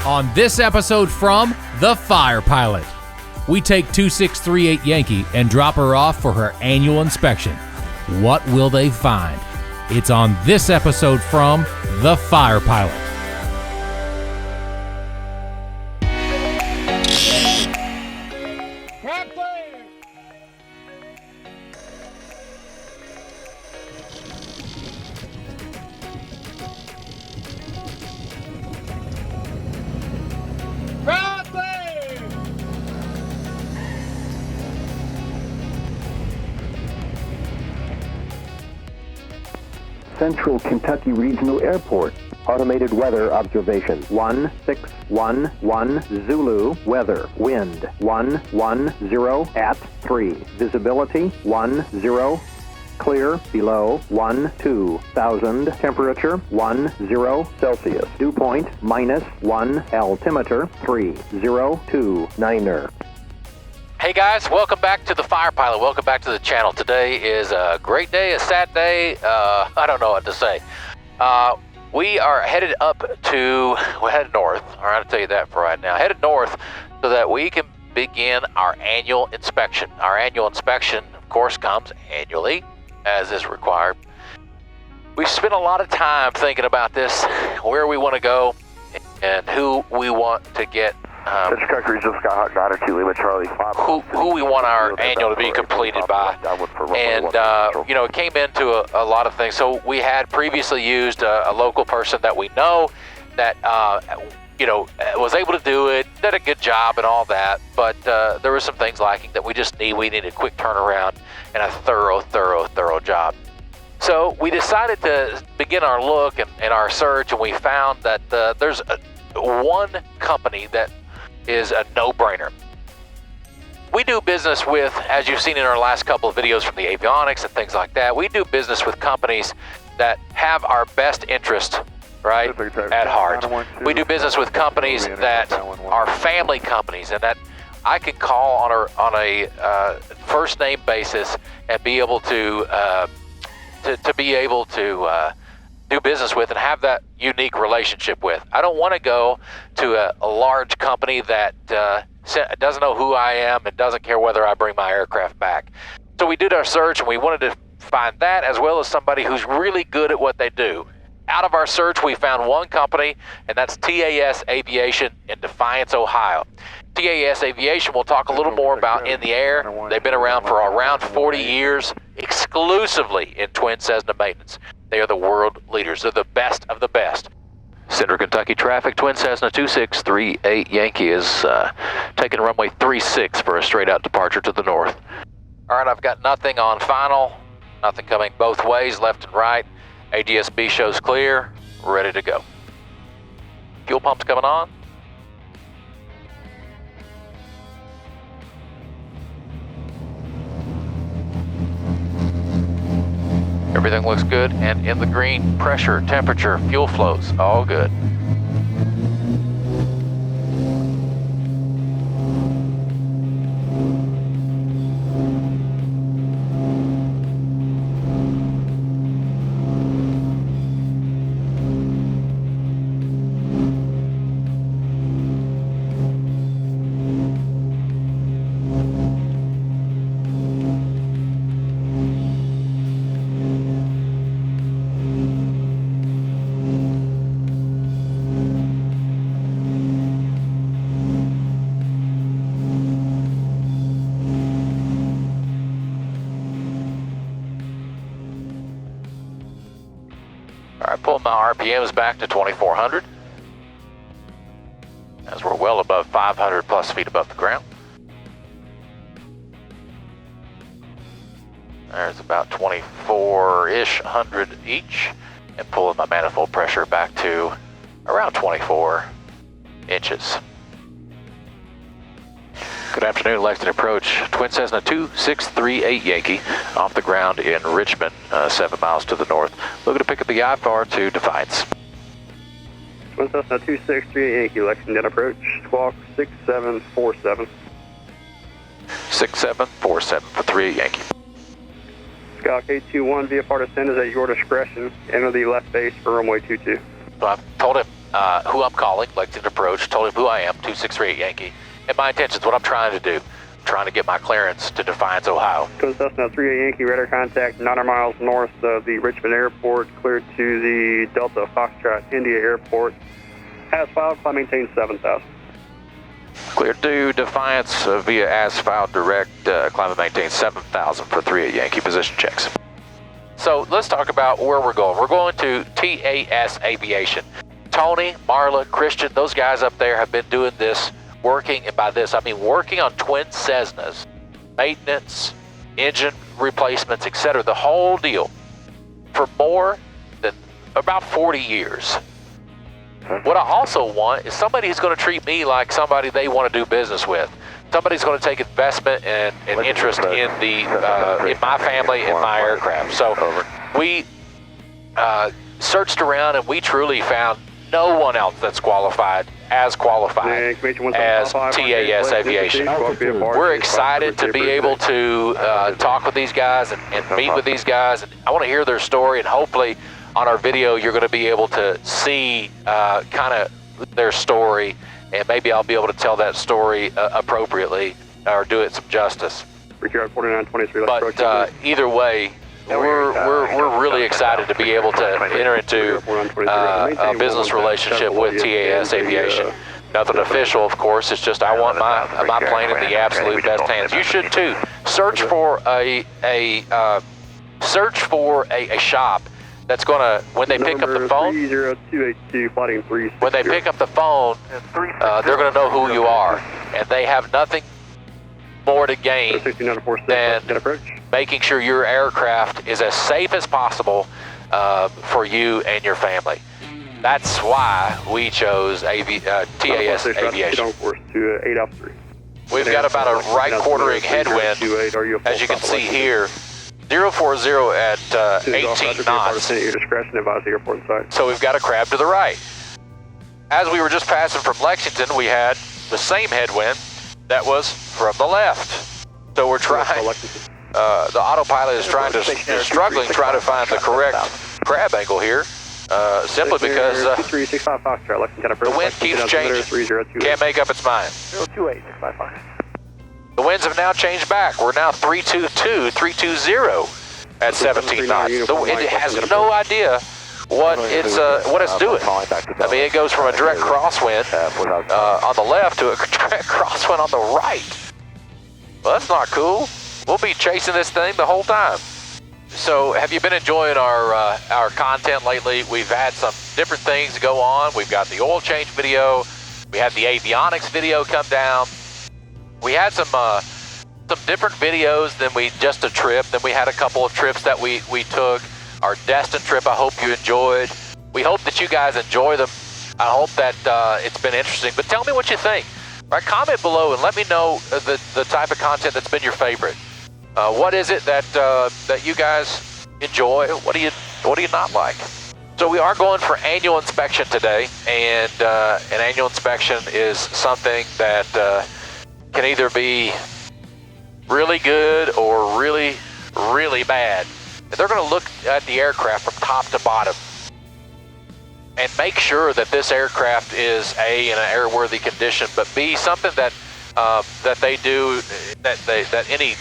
On this episode from The Fire Pilot, we take 2638 Yankee and drop her off for her annual inspection. What will they find? It's on this episode from The Fire Pilot. Central Kentucky Regional Airport. Automated weather observation. 1611 Zulu. Weather. Wind 110 at 3. Visibility 10. Clear below 12,000. Temperature 10 Celsius. Dew point -1. Altimeter 3029er. Hey guys, welcome back to The Fire Pilot. Welcome back to the channel. Today is a great day, a sad day. I don't know what to say. We are headed we're headed north. All right, I'll tell you that for right now. Headed north so that we can begin our annual inspection. Our annual inspection, of course, comes annually, as is required. We've spent a lot of time thinking about this, where we want to go, and who we want to get. Who we want our annual to be completed by. And, it came into a lot of things. So we had previously used a local person that we know that, was able to do it, did a good job and all that. But there were some things lacking that we needed a quick turnaround and a thorough job. So we decided to begin our look and our search, and we found that there's one company that is a no-brainer. We do business with, as you've seen in our last couple of videos from the avionics and things like that, we do business with companies that have our best interest, right, at heart. We do business with companies that are family companies and that I can call on a first name basis and be able to do business with and have that unique relationship with. I don't want to go to a large company that doesn't know who I am and doesn't care whether I bring my aircraft back. So we did our search and we wanted to find that as well as somebody who's really good at what they do. Out of our search, we found one company, and that's TAS Aviation in Defiance, Ohio. TAS Aviation we'll talk a little more about in the air. They've been around for around 40 years, exclusively in Twin Cessna maintenance. They are the world leaders. They're the best of the best. Central Kentucky traffic, Twin Cessna 2638 Yankee is taking runway 36 for a straight-out departure to the north. All right, I've got nothing on final, nothing coming both ways, left and right. ADS-B shows clear, ready to go. Fuel pump's coming on. Everything looks good and in the green. Pressure, temperature, fuel flows, all good. All right, pull my RPMs back to 2,400 as we're well above 500 plus feet above the ground. There's about 24-ish hundred each, and pulling my manifold pressure back to around 24 inches. Good afternoon, Lexington approach. Twin Cessna 2638 Yankee off the ground in Richmond, 7 miles to the north. Looking to pick up the IFR to Defiance. Twin Cessna 2638 Yankee, Lexington approach, squawk 6747. 6747 for 38 Yankee. Squawk 821, VFR descent is at your discretion. Enter the left base for runway 22. So I've told him who I'm calling, Lexington Approach, told him who I am, 2638 Yankee, and my intentions, what I'm trying to do. I'm trying to get my clearance to Defiance, Ohio. Twin Cessna 38 Yankee, radar contact 900 miles north of the Richmond Airport, cleared to the Delta Foxtrot India Airport. As filed, climb maintain 7,000. Clear to Defiance via as filed direct, climb and maintain 7,000 for 38 Yankee position checks. So let's talk about where we're going. We're going to TAS Aviation. Tony, Marla, Christian, those guys up there have been doing this, working, and by this I mean working on Twin Cessnas, maintenance, engine replacements, etc., the whole deal, for more than about 40 years. What I also want is somebody who's going to treat me like somebody they want to do business with. Somebody's going to take investment and interest in my family and my aircraft. So we searched around and we truly found no one else that's qualified as TAS Aviation. We're excited to be able to talk with these guys and meet with these guys. And I want to hear their story, and hopefully on our video you're going to be able to see kind of their story, and maybe I'll be able to tell that story appropriately or do it some justice. But either way, we're really excited to be able to enter into a business relationship with TAS Aviation. Nothing official, of course. It's just I want my plane in the absolute best hands. You should too. Search for a shop that's going to, when they pick up the phone, they're going to know who you are, and they have nothing more to gain than making sure your aircraft is as safe as possible for you and your family. That's why we chose TAS Aviation. We've got about a right quartering headwind, as you can see here, 040 at 18 knots. So we've got a crab to the right. As we were just passing from Lexington, we had the same headwind that was from the left. So we're trying, the autopilot is struggling trying to find the correct crab angle here, simply because the wind keeps changing, can't make up its mind. The winds have now changed back. We're now 320 at 17 knots. It has no idea what it's doing. I mean, it goes from a direct crosswind on the left to a direct crosswind on the right. Well, that's not cool. We'll be chasing this thing the whole time. So, have you been enjoying our content lately? We've had some different things go on. We've got the oil change video. We had the avionics video come down. We had some different videos than just a trip. Then we had a couple of trips that we took. Our Destin trip, I hope you enjoyed. We hope that you guys enjoy them. I hope that it's been interesting. But tell me what you think. Right, comment below and let me know the type of content that's been your favorite. What is it that you guys enjoy? What do you not like? So we are going for annual inspection today, and an annual inspection is something that can either be really good or really, really bad. They're going to look at the aircraft from top to bottom and make sure that this aircraft is A, in an airworthy condition, but B, something that they do that any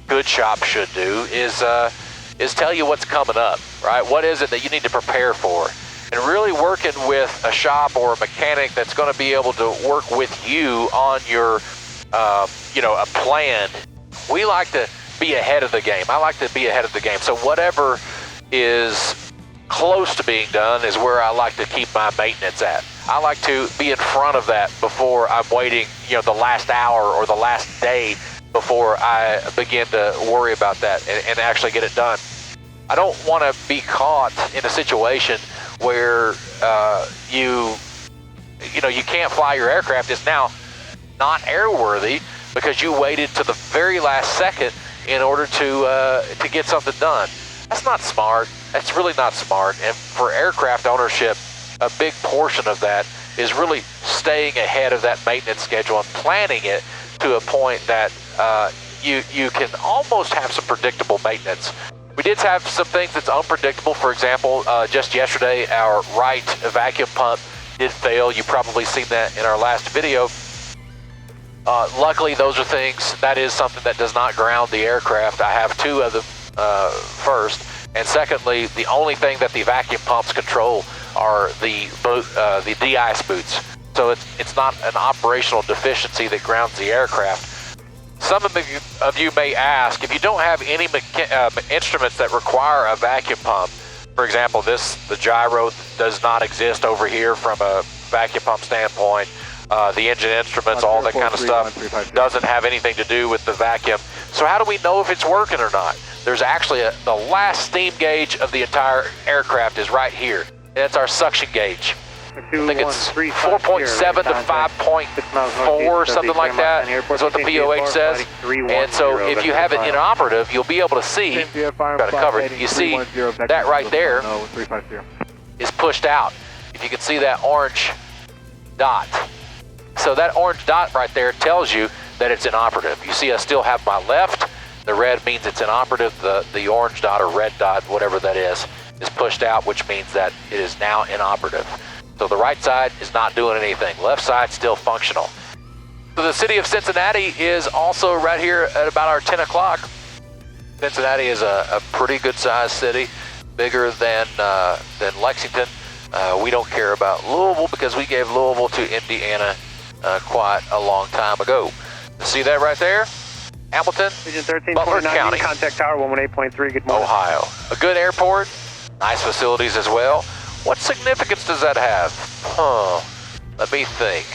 good shop should do is tell you what's coming up, right? What is it that you need to prepare for? And really working with a shop or a mechanic that's going to be able to work with you on your a plan. We like to be ahead of the game. I like to be ahead of the game. So whatever is close to being done is where I like to keep my maintenance at. I like to be in front of that before I'm waiting, the last hour or the last day before I begin to worry about that and actually get it done. I don't want to be caught in a situation where you can't fly your aircraft. It's now not airworthy because you waited to the very last second in order to get something done. That's not smart. That's really not smart. And for aircraft ownership, a big portion of that is really staying ahead of that maintenance schedule and planning it to a point that you can almost have some predictable maintenance. We did have some things that's unpredictable. For example, just yesterday, our right vacuum pump did fail. You've probably seen that in our last video. Luckily, those are things, that is something that does not ground the aircraft. I have 2 of them first. And secondly, the only thing that the vacuum pumps control are the de-ice boots. So it's not an operational deficiency that grounds the aircraft. Some of you may ask, if you don't have any instruments that require a vacuum pump, for example, the gyro does not exist over here from a vacuum pump standpoint. The engine instruments, all that kind of stuff doesn't have anything to do with the vacuum. So how do we know if it's working or not? There's actually the last steam gauge of the entire aircraft is right here. That's our suction gauge. I think it's 4.7 to 5.4, something like that. That's what the POH says. And so if you have it inoperative, you'll be able to see, got to cover it, you see that right there is pushed out. If you can see that orange dot. So that orange dot right there tells you that it's inoperative. You see I still have my left. The red means it's inoperative. The orange dot or red dot, whatever that is pushed out, which means that it is now inoperative. So the right side is not doing anything. Left side still functional. So the city of Cincinnati is also right here at about our 10 o'clock. Cincinnati is a pretty good sized city, bigger than Lexington. We don't care about Louisville because we gave Louisville to Indiana quite a long time ago. See that right there? Hamilton, Butler County, contact tower 118.3, good morning. Ohio. A good airport, nice facilities as well. What significance does that have? Let me think.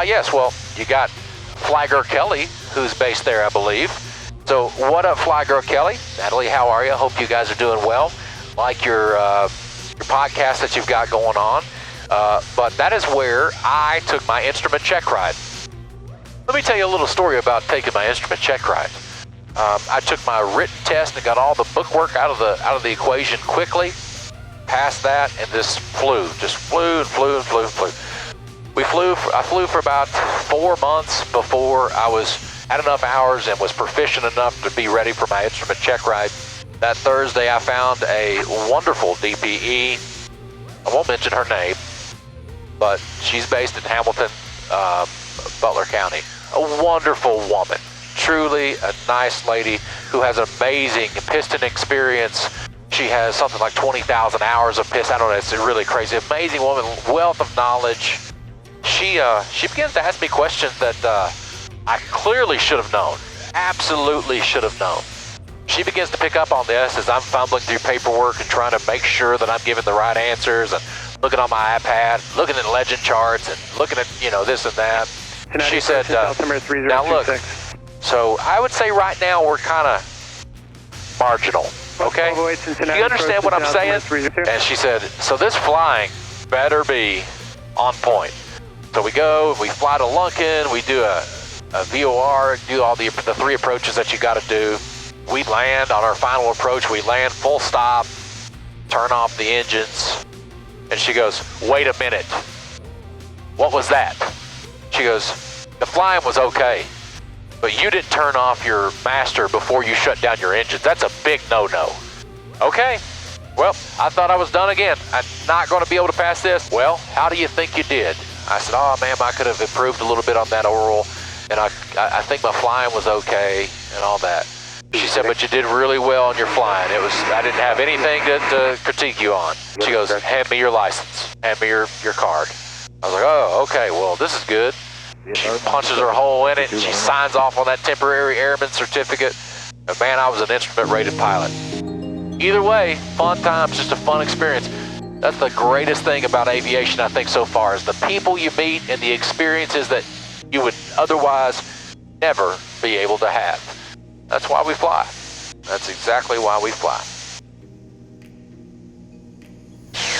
Yes, well, you got Fly Girl Kelly, who's based there, I believe. So what up, Fly Girl Kelly? Natalie, how are you? Hope you guys are doing well. Like your podcast that you've got going on. But that is where I took my instrument check ride. Let me tell you a little story about taking my instrument check ride. I took my written test and got all the bookwork out of the equation quickly. Passed that and just flew and flew. I flew for about 4 months before I had enough hours and was proficient enough to be ready for my instrument check ride. That Thursday I found a wonderful DPE. I won't mention her name, but she's based in Hamilton, Butler County. A wonderful woman, truly a nice lady who has an amazing piston experience. She has something like 20,000 hours of piston. I don't know, it's really crazy. Amazing woman, wealth of knowledge. She begins to ask me questions that I clearly should have known, absolutely should have known. She begins to pick up on this as I'm fumbling through paperwork and trying to make sure that I'm giving the right answers and looking on my iPad, looking at legend charts and looking at, this and that. She said, now look, so I would say right now we're kind of marginal, okay? You understand what I'm saying? And she said, so this flying better be on point. So we fly to Lunkin, we do a VOR, do all the 3 approaches that you got to do. We land on our final approach, we land full stop, turn off the engines, and she goes, wait a minute, what was that? She goes, the flying was okay, but you didn't turn off your master before you shut down your engines. That's a big no-no. Okay, well, I thought I was done again. I'm not going to be able to pass this. Well, how do you think you did? I said, oh, ma'am, I could have improved a little bit on that oral, and I think my flying was okay and all that. She said, but you did really well on your flying. I didn't have anything to critique you on. She goes, hand me your license. Hand me your card. I was like, oh, okay, well, this is good. She punches her hole in it, and she signs off on that temporary airman certificate. And man, I was an instrument-rated pilot. Either way, fun times, just a fun experience. That's the greatest thing about aviation, I think, so far, is the people you meet and the experiences that you would otherwise never be able to have. That's why we fly. That's exactly why we fly.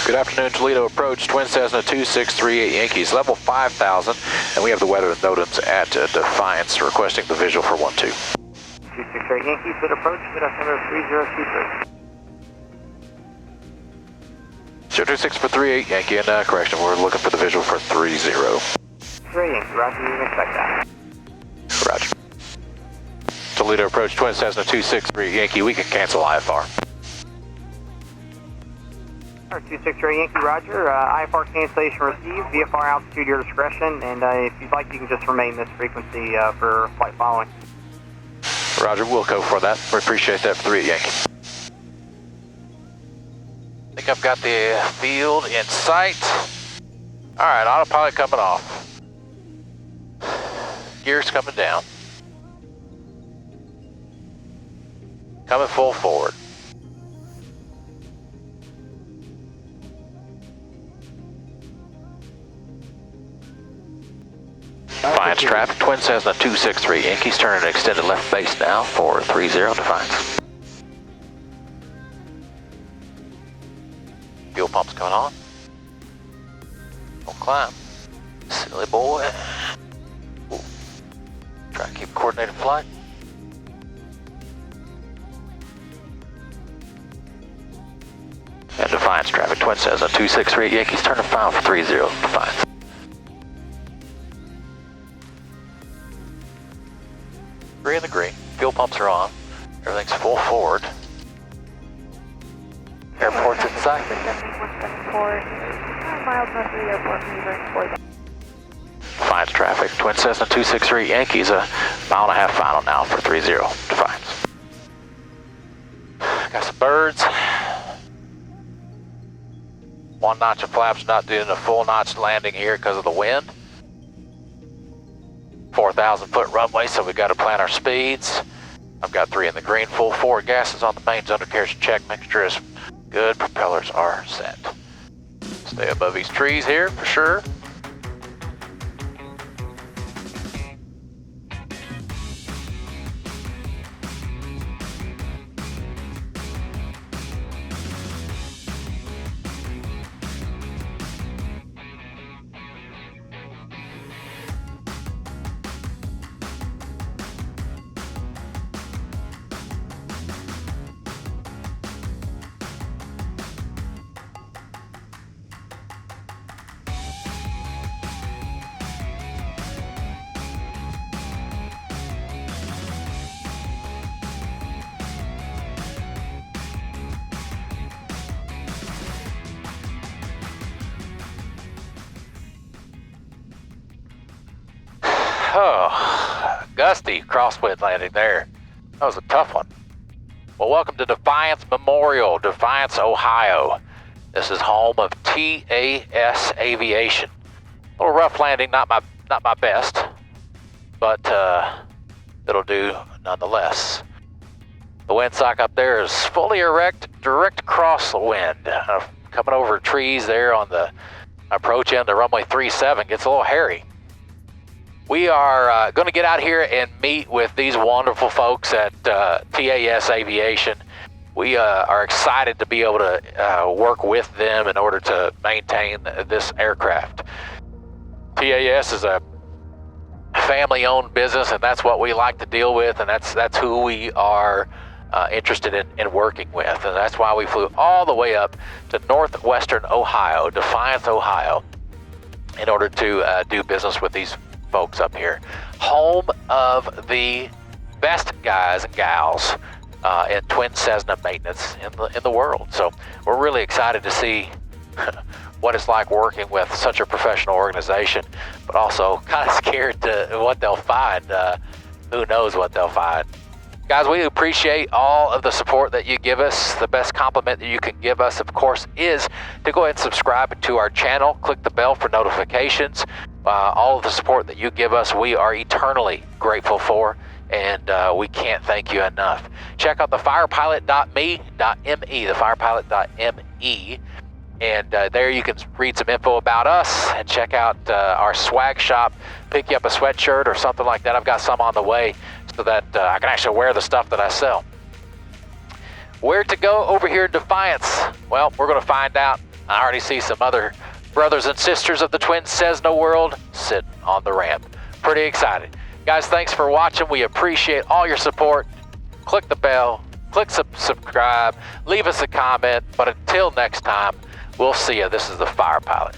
Good afternoon, Toledo approach, Twin Cessna 2638 Yankees, level 5,000, and we have the weather NOTAMs at Defiance, requesting the visual for 1-2. 268 Yankees, good approach, good afternoon, 3023. 026 for 38 Yankee, and correction, we're looking for the visual for 30. 3 Yankee, roger, you can expect that. Roger. Toledo approach, Twin Cessna 263 Yankee, we can cancel IFR. Or 263 Yankee, roger. IFR cancellation received. VFR altitude, your discretion. And if you'd like, you can just remain this frequency for flight following. Roger, we'll go for that. We appreciate that for 3 Yankee. I think I've got the field in sight. All right, autopilot coming off. Gears coming down. Coming full forward. Defiance traffic, Twin Cessna 263 Yankees, turning extended left base now for 30 Defiance. Fuel pump's coming on. Don't climb. Silly boy. Ooh. Try to keep coordinated flight. And Defiance traffic, Twin Cessna 263 Yankees, turning final for 30 Defiance. Three in the green. Fuel pumps are on. Everything's full forward. Airport's in sight. 174 miles north of the airport, maneuvering forward. Defiance traffic, Twin Cessna 263 Yankees, a mile and a half final now for 30 Defiance. Got some birds. One notch of flaps, not doing a full notch landing here because of the wind. 4,000 foot runway, so we got to plan our speeds. I've got 3 in the green, full forward. Gas is on the mains, undercarriage check, mixture is good, propellers are set. Stay above these trees here for sure. Oh, gusty crosswind landing there. That was a tough one. Well, welcome to Defiance Memorial, Defiance, Ohio. This is home of TAS Aviation. A little rough landing, not my best, but it'll do nonetheless. The windsock up there is fully erect, direct across the wind. Coming over trees there on the approach end of runway 37 gets a little hairy. We are going to get out here and meet with these wonderful folks at TAS Aviation. We are excited to be able to work with them in order to maintain this aircraft. TAS is a family-owned business, and that's what we like to deal with, and that's who we are interested in working with. And that's why we flew all the way up to northwestern Ohio, Defiance, Ohio, in order to do business with these folks up here. Home of the best guys and gals in Twin Cessna maintenance in the world. So we're really excited to see what it's like working with such a professional organization, but also kind of scared to what they'll find. Who knows what they'll find. Guys, we appreciate all of the support that you give us. The best compliment that you can give us, of course, is to go ahead and subscribe to our channel. Click the bell for notifications. All of the support that you give us, we are eternally grateful for, and we can't thank you enough. Check out thefirepilot.me, thefirepilot.me, and there you can read some info about us and check out our swag shop. Pick you up a sweatshirt or something like that. I've got some on the way so that I can actually wear the stuff that I sell. Where to go over here in Defiance? Well, we're going to find out. I already see some other brothers and sisters of the Twin Cessna world sitting on the ramp. Pretty excited. Guys, thanks for watching. We appreciate all your support. Click the bell, click subscribe, leave us a comment. But until next time, we'll see you. This is the Fire Pilot.